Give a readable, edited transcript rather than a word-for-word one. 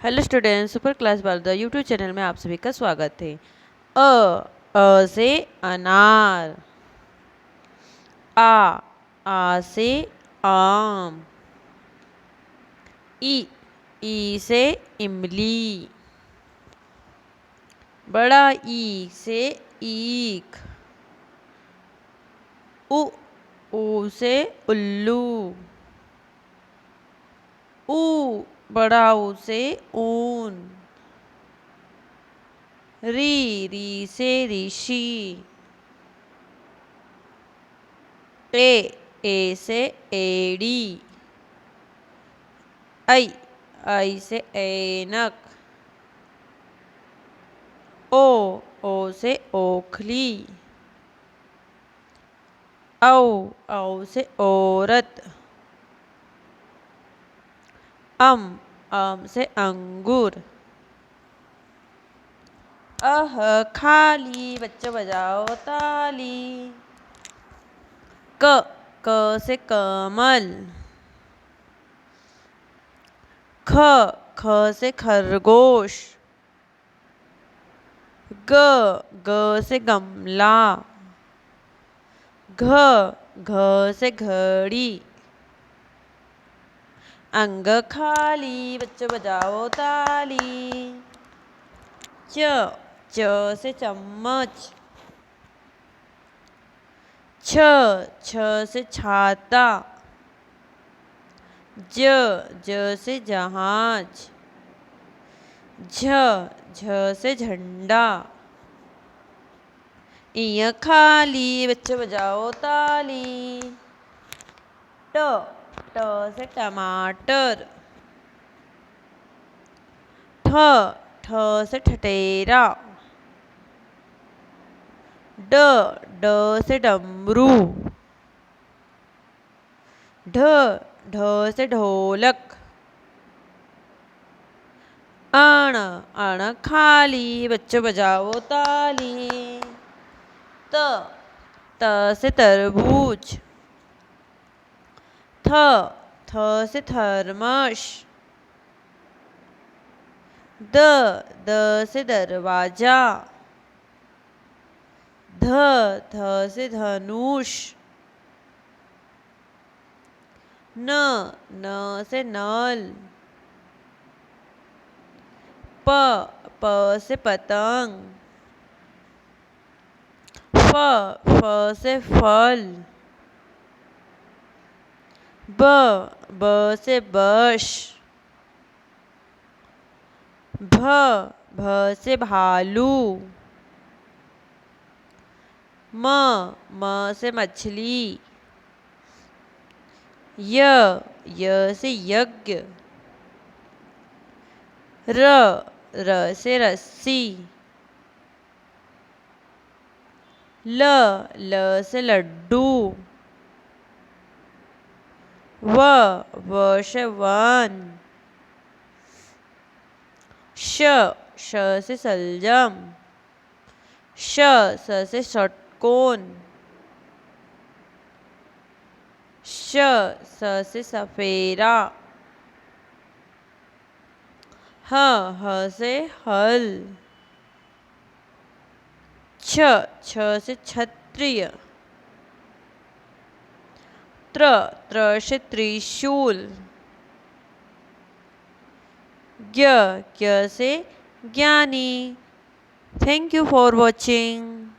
Hello student, super class बाल YouTube channel में आप सभी का स्वागत है। अ से अनार। आ से आम। ई से इमली। बड़ा ई से ईख। ऊ से उल्लू। ऊ बड़ा ऊ से ऊन। री से ऋषि। ए से एड़ी। आई से ऐनक। ओ से ओखली। औ से औरत। अम से अंगूर। खाली बच्चों बजाओ ताली। क से कमल। ख से खरगोश। ग से गमला। घ से घड़ी। अंग खाली बच्चों बजाओ ताली। च से चम्मच। छ से छाता। ज से जहाज। झ से झंडा। इया खाली बच्चों बजाओ ताली। ट से टमाटर। ठ से ठठेरा। ड से डमरू। ढ से ढोलक। अण खाली बच्चों बजाओ ताली। त से तरबूज। थ से थर्मस। द से दरवाजा। ध से धनुष। न से नल। प से पतंग। फ से फल। ब से बश। भ से भालू। म से मछली। य से यज्ञ। र से रस्सी। ल से लड्डू। व से वन। श से सलजम। स से षटकोण। स से सफेरा। ह से हल। छ से क्षत्रिय। त्र से त्रिशूल। ज्ञ से ज्ञानी। Thank you for watching.